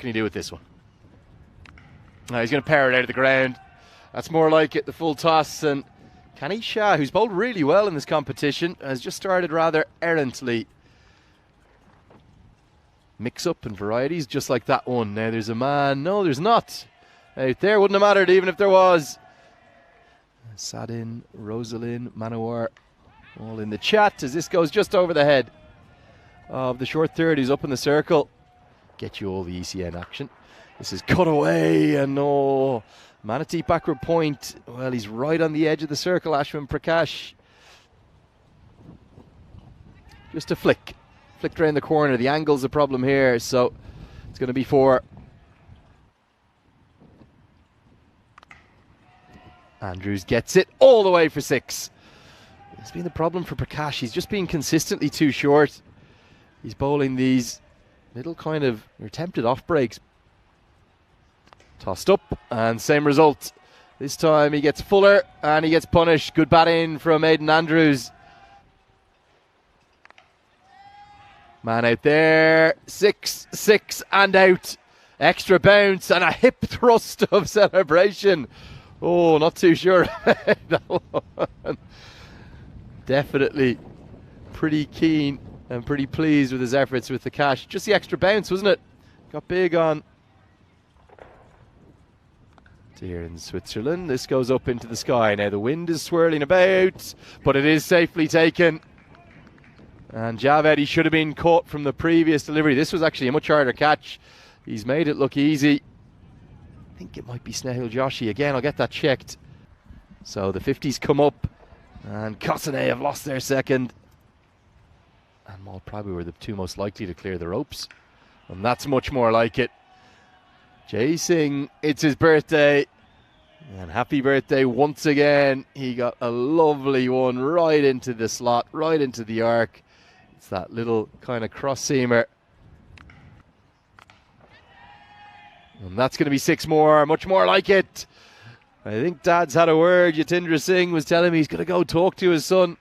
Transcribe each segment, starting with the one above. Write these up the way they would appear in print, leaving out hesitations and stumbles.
can he do with this one? No, he's going to power it out of the ground. That's more like it, the full toss. And Kenny Shah, who's bowled really well in this competition, has just started rather errantly. Mix-up and varieties, just like that one. Now there's a man. No, there's not. Out there, wouldn't have mattered even if there was. Sadin, Rosalind, Manowar, all in the chat as this goes just over the head of the short third who's up in the circle. Get you all the ECN action. This is cut away and no. Manatee backward point. Well, he's right on the edge of the circle, Ashwin Prakash. Just a flick. Flicked around the corner. The angle's a problem here, so it's going to be 4. Andrews gets it all the way for 6. It's been the problem for Prakash. He's just been consistently too short. He's bowling these little kind of attempted off breaks. Tossed up and same result. This time he gets fuller and he gets punished. Good batting from Aidan Andrews. Man out there. 6, 6 and out. Extra bounce and a hip thrust of celebration. Oh, not too sure about that one. Definitely pretty keen and pretty pleased with his efforts with the cash. Just the extra bounce, wasn't it? Got big on. Here in Switzerland, this goes up into the sky. Now the wind is swirling about, but it is safely taken. And Javed, he should have been caught from the previous delivery. This was actually a much harder catch. He's made it look easy. I think it might be Snehal Joshi again. I'll get that checked. So the 50s come up, and Kosane have lost their second. And Mal Prabhu were the 2 most likely to clear the ropes, and that's much more like it. Jay Singh, it's his birthday, and happy birthday once again. He got a lovely one right into the slot, right into the arc. It's that little kind of cross-seamer. And that's going to be 6 more, much more like it. I think Dad's had a word. Yatindra Singh was telling me he's going to go talk to his son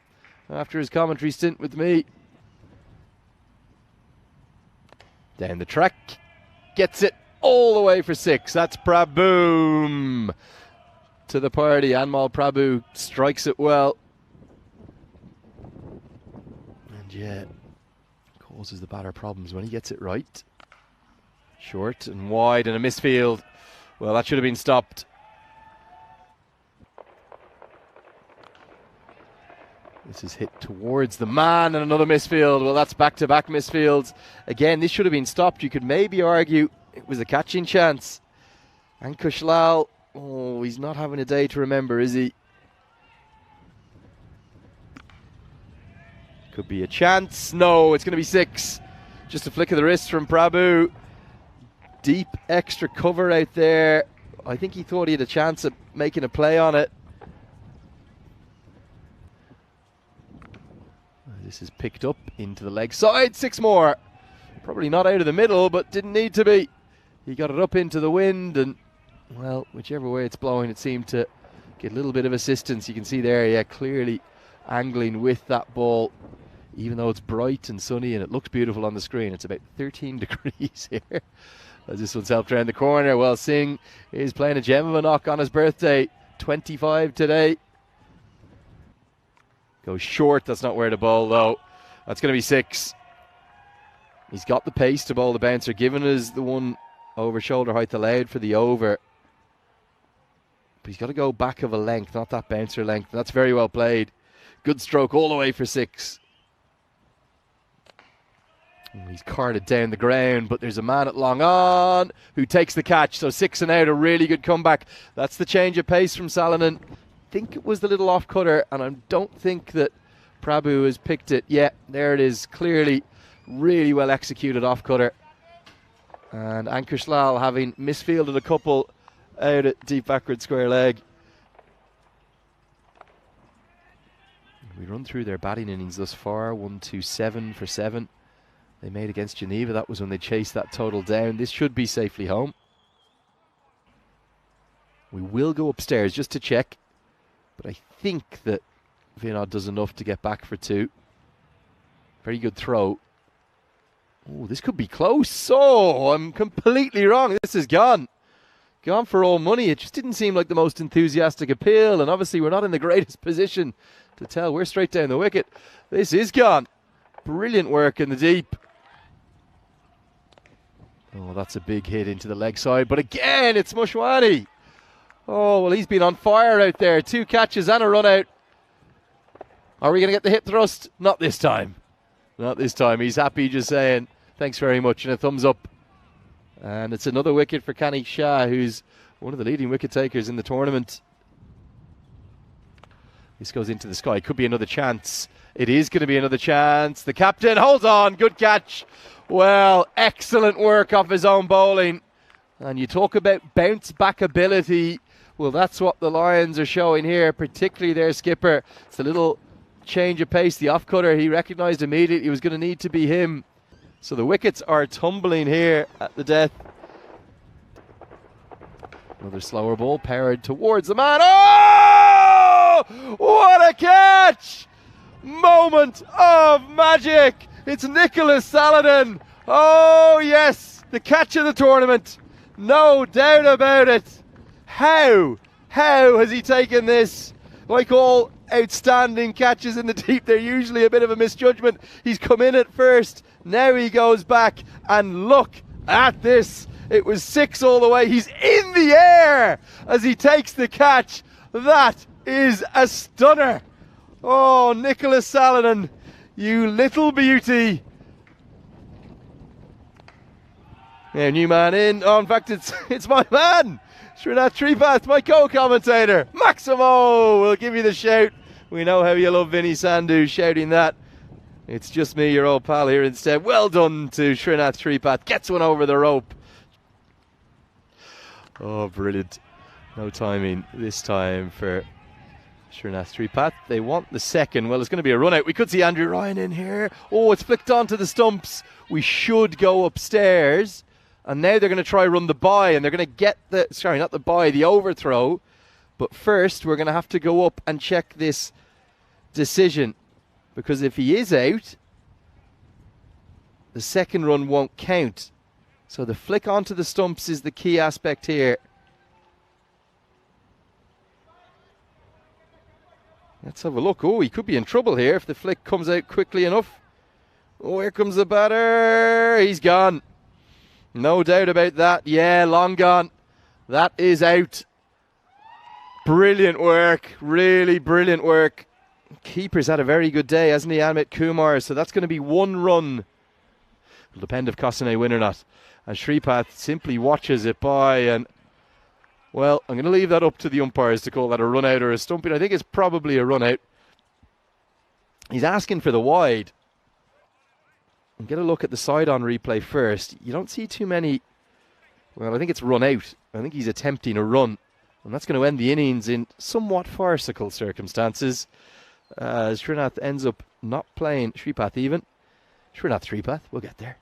after his commentary stint with me. Down the track, gets it all the way for 6. That's Prabhu to the party. Anmal Prabhu strikes it well. And yeah, causes the batter problems when he gets it right. Short and wide and a misfield. Well, that should have been stopped. This is hit towards the man and another misfield. Well, that's back-to-back misfields. Again, this should have been stopped. You could maybe argue it was a catching chance. Ankush Lal, oh, he's not having a day to remember, is he? Could be a chance. No, it's going to be 6. Just a flick of the wrist from Prabhu. Deep extra cover out there. I think he thought he had a chance at making a play on it. This is picked up into the leg side. 6 more. Probably not out of the middle, but didn't need to be. He got it up into the wind, and, well, whichever way it's blowing, it seemed to get a little bit of assistance. You can see there, yeah, clearly angling with that ball. Even though it's bright and sunny and it looks beautiful on the screen, it's about 13 degrees here. As this one's helped around the corner. Well, Singh is playing a gem of a knock on his birthday. 25 today. Goes short. That's not where to bowl, though. That's going to be 6. He's got the pace to bowl the bouncer, given us the one over shoulder height allowed for the over. But he's got to go back of a length, not that bouncer length. That's very well played. Good stroke all the way for 6. He's carted down the ground, but there's a man at long on who takes the catch. So 6 and out, a really good comeback. That's the change of pace from Salonen. I think it was the little off cutter, and I don't think that Prabhu has picked it. Yeah, there it is. Clearly, really well executed off cutter. And Ankush Lal having misfielded a couple out at deep backward square leg. We run through their batting innings thus far. 1, 2, 7 for 7. They made against Geneva. That was when they chased that total down. This should be safely home. We will go upstairs just to check. But I think that Vinod does enough to get back for 2. Very good throw. Oh, this could be close. Oh, I'm completely wrong. This is gone. Gone for all money. It just didn't seem like the most enthusiastic appeal, and obviously we're not in the greatest position to tell. We're straight down the wicket. This is gone. Brilliant work in the deep. Oh, that's a big hit into the leg side, but again, it's Mushwani. Oh, well, he's been on fire out there. 2 catches and a run out. Are we going to get the hip thrust? Not this time. Not this time. He's happy just saying thanks very much and a thumbs up. And it's another wicket for Kenny Shah, who's one of the leading wicket takers in the tournament. This goes into the sky. Could be another chance. It is going to be another chance. The captain holds on. Good catch. Well, excellent work off his own bowling. And you talk about bounce back ability. Well, that's what the Lions are showing here, particularly their skipper. It's a little change of pace. The off cutter, he recognised immediately it was going to need to be him. So the wickets are tumbling here at the death. Another slower ball powered towards the man. Oh! What a catch! Moment of magic. It's Nicholas Saladin. Oh, yes. The catch of the tournament. No doubt about it. How has he taken this? Like all outstanding catches in the deep, they're usually a bit of a misjudgment. He's come in at first. Now he goes back. And look at this. It was 6 all the way. He's in the air as he takes the catch. That is a stunner. Oh, Nicholas Saladin, you little beauty. Yeah, new man in. Oh, in fact, it's my man, Srinath Tripath, my co-commentator. Maximo will give you the shout. We know how you love Vinny Sandhu shouting that. It's just me, your old pal here instead. Well done to Srinath Tripath. Gets one over the rope. Oh, brilliant. No timing this time for Srinath Tripath. They want the second. Well, it's going to be a run out. We could see Andrew Ryan in here. Oh, it's flicked onto the stumps. We should go upstairs. And now they're going to try run the bye. And they're going to get the, sorry, not the bye, the overthrow. But first, we're going to have to go up and check this decision. Because if he is out, the second run won't count. So the flick onto the stumps is the key aspect here. Let's have a look. Oh, he could be in trouble here if the flick comes out quickly enough. Oh, here comes the batter. He's gone. No doubt about that. Yeah, long gone. That is out. Brilliant work. Really brilliant work. Keeper's had a very good day, hasn't he, Amit Kumar? So that's going to be 1 run. It'll depend if Kosane win or not. And Sripath simply watches it by, and well, I'm going to leave that up to the umpires to call that a run out or a stumping. I think it's probably a run out. He's asking for the wide. And get a look at the side-on replay first. You don't see too many. Well, I think it's run out. I think he's attempting a run. And that's going to end the innings in somewhat farcical circumstances. Srinath ends up not playing Sripath even. Srinath Tripath, we'll get there.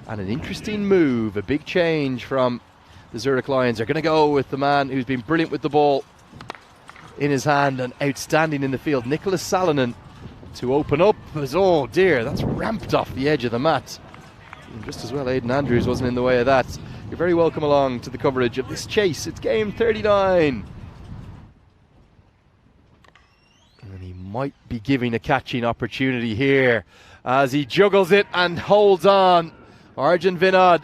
And an interesting move, a big change from the Zurich Lions. They're going to go with the man who's been brilliant with the ball in his hand and outstanding in the field, Nicholas Salonen, to open up. Oh dear, that's ramped off the edge of the mat. And just as well, Aidan Andrews wasn't in the way of that. You're very welcome along to the coverage of this chase. It's game 39. And he might be giving a catching opportunity here as he juggles it and holds on. Arjun Vinod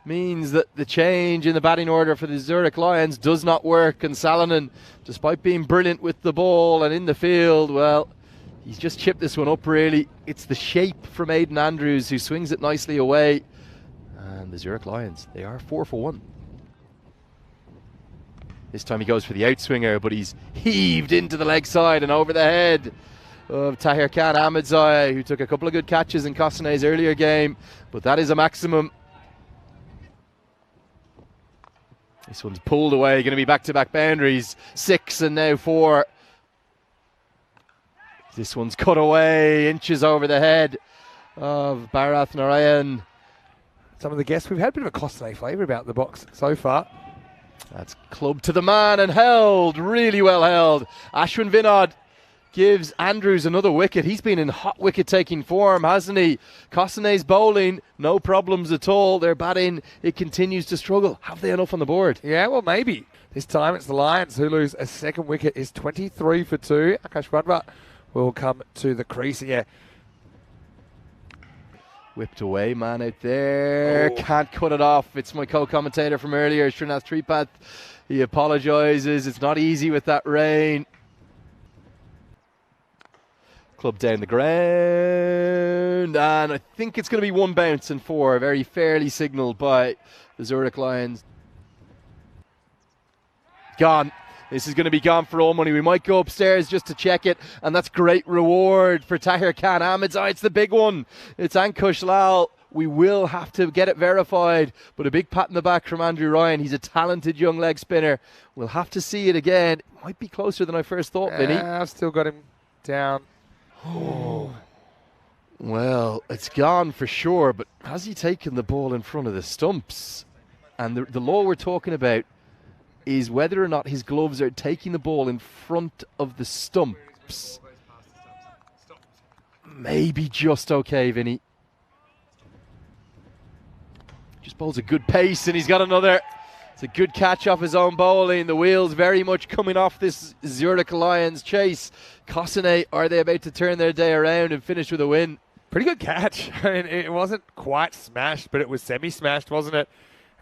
means that the change in the batting order for the Zurich Lions does not work, and Salonen, despite being brilliant with the ball and in the field, well, he's just chipped this one up really. It's the shape from Aidan Andrews who swings it nicely away, and the Zurich Lions, they are 4 for 1. This time he goes for the outswinger, but he's heaved into the leg side and over the head of Tahir Khan Ahmedzai, who took a couple of good catches in Kosane's earlier game, but that is a maximum. This one's pulled away, going to be back-to-back boundaries. 6 and now 4. This one's cut away, inches over the head of Bharath Narayan. Some of the guests, we've had a bit of a Cosnay flavour about the box so far. That's clubbed to the man and held, really well held. Ashwin Vinod gives Andrews another wicket. He's been in hot wicket-taking form, hasn't he? Cosnay's bowling, no problems at all. Their batting, it continues to struggle. Have they enough on the board? Yeah, well, maybe. This time it's the Lions who lose a second wicket. Is 23 for 2. Akash Wadva will come to the crease. Yeah. Whipped away, man out there. Can't cut it off. It's my co-commentator from earlier, Srinath Tripath. He apologises. It's not easy with that rain. Club down the ground. And I think it's going to be one bounce and 4. Very fairly signalled by the Zurich Lions. Gone. This is going to be gone for all money. We might go upstairs just to check it, and that's great reward for Tahir Khan. Ahmed's eye, it's the big one. It's Ankush Lal. We will have to get it verified, but a big pat in the back from Andrew Ryan. He's a talented young leg spinner. We'll have to see it again. It might be closer than I first thought, Vinny. I've still got him down. Oh. Well, it's gone for sure, but has he taken the ball in front of the stumps? And the law we're talking about is whether or not his gloves are taking the ball in front of the stumps. Maybe just okay, Vinny. Just bowls a good pace, and he's got another. It's a good catch off his own bowling. The wheels very much coming off this Zurich Lions chase. Cosnay, are they about to turn their day around and finish with a win? Pretty good catch. I mean, it wasn't quite smashed, but it was semi-smashed, wasn't it?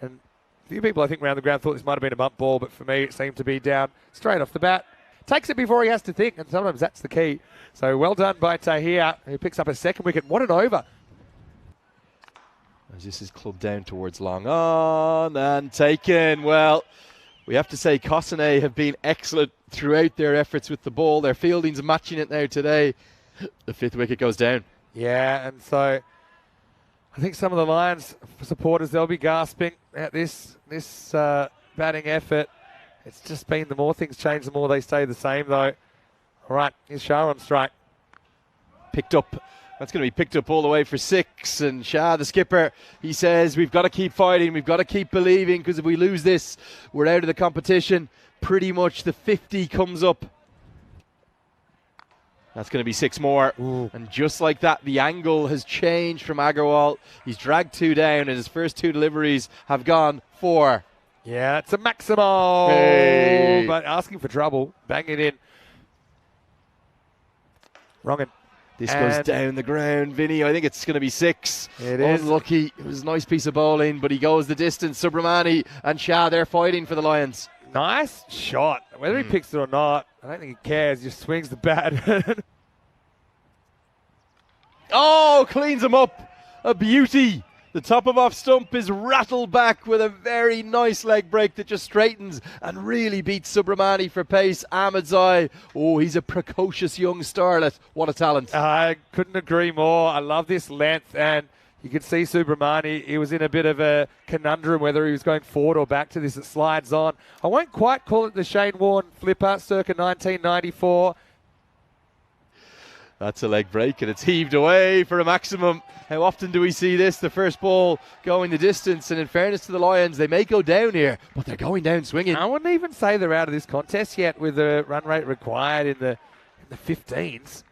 And a few people, I think, around the ground thought this might have been a bump ball, but for me, it seemed to be down straight off the bat. Takes it before he has to think, and sometimes that's the key. So well done by Tahir, who picks up a second wicket. What an over. As this is clubbed down towards long on and taken. Well, we have to say Cosnay have been excellent throughout their efforts with the ball. Their fielding's matching it now today. The 5th wicket goes down. Yeah, and so I think some of the Lions supporters, they'll be gasping at this batting effort. It's just been the more things change, the more they stay the same, though. All right, here's Shah on strike. Picked up. That's going to be picked up all the way for 6. And Shah, the skipper, he says, we've got to keep fighting. We've got to keep believing, because if we lose this, we're out of the competition. Pretty much the 50 comes up. That's going to be 6 more. Ooh. And just like that, the angle has changed from Agarwal. He's dragged 2 down, and his first 2 deliveries have gone 4. Yeah, it's a maximal. Hey. But asking for trouble. Bang it in. Wrongin. This goes down the ground, Vinny. I think it's going to be 6. It is. Unlucky. It was a nice piece of bowling, but he goes the distance. Subramani and Shah, they're fighting for the Lions. Nice shot. Whether he picks it or not, I don't think he cares. He just swings the bat. Oh, cleans him up. A beauty. The top of off stump is rattled back with a very nice leg break that just straightens and really beats Subramani for pace. Ahmed's eye. Oh, he's a precocious young starlet. What a talent. I couldn't agree more. I love this length, and you could see Subramani, he was in a bit of a conundrum whether he was going forward or back to this. It slides on. I won't quite call it the Shane Warne flipper circa 1994. That's a leg break, and it's heaved away for a maximum. How often do we see this? The first ball going the distance, and in fairness to the Lions, they may go down here, but they're going down swinging. I wouldn't even say they're out of this contest yet with the run rate required in the 15s.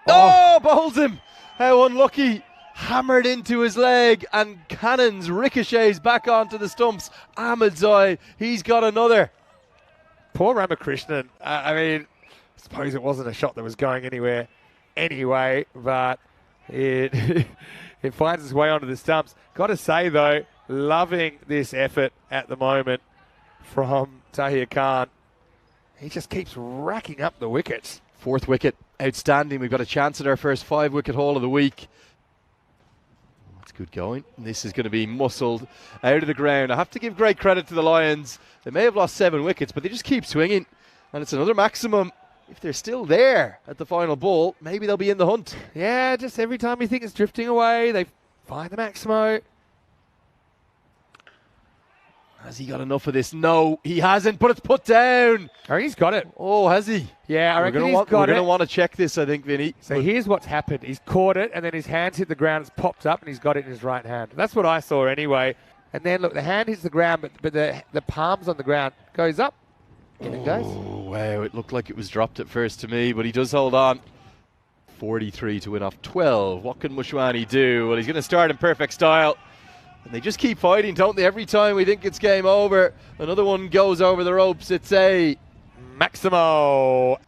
Oh, bowls him. How unlucky. Hammered into his leg, and cannons ricochets back onto the stumps. Ahmed's eye, he's got another. Poor Ramakrishnan. I mean, I suppose it wasn't a shot that was going anywhere anyway, but it it finds its way onto the stumps. Got to say, though, loving this effort at the moment from Tahir Khan. He just keeps racking up the wickets. 4th wicket, outstanding. We've got a chance at our first 5-wicket haul of the week. That's good going. This is going to be muscled out of the ground. I have to give great credit to the Lions. They may have lost 7 wickets, but they just keep swinging. And it's another maximum. If they're still there at the final ball, maybe they'll be in the hunt. Yeah, just every time you think it's drifting away, they find the Maximo. Has he got enough of this? No, he hasn't, but it's put down. Oh, he's got it. Oh, has he? Yeah, I reckon he's got it. We're going to want to check this, I think, Vinny. So here's what's happened. He's caught it, and then his hand's hit the ground. It's popped up, and he's got it in his right hand. That's what I saw anyway. And then, look, the hand hits the ground, but the palm's on the ground. Goes up. In it goes. Oh, wow. It looked like it was dropped at first to me, but he does hold on. 43 to win off 12. What can Mushwani do? Well, he's going to start in perfect style. And they just keep fighting, don't they? Every time we think it's game over, another one goes over the ropes. It's a Maximo.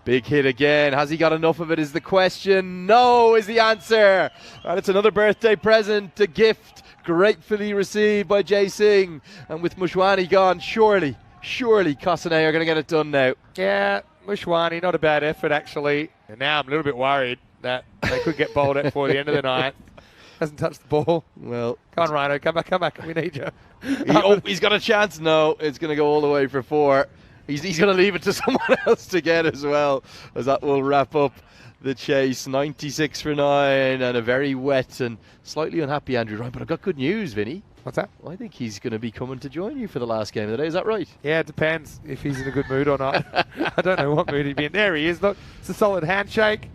Big hit again. Has he got enough of it is the question. No is the answer. And it's another birthday present, a gift gratefully received by Jay Singh. And with Mushwani gone, surely Kosane are going to get it done now. Yeah, Mushwani, not a bad effort actually. And now I'm a little bit worried that they could get bowled at before the end of the night. Hasn't touched the ball. Well, come on, Rhino, come back. We need you. He's got a chance. No, it's going to go all the way for 4. He's going to leave it to someone else to get as well, as that will wrap up the chase. 96 for 9 and a very wet and slightly unhappy Andrew Ryan. But I've got good news, Vinny. What's that? I think he's going to be coming to join you for the last game of the day. Is that right? Yeah, it depends if he's in a good mood or not. I don't know what mood he'd be in. There he is. Look, it's a solid handshake.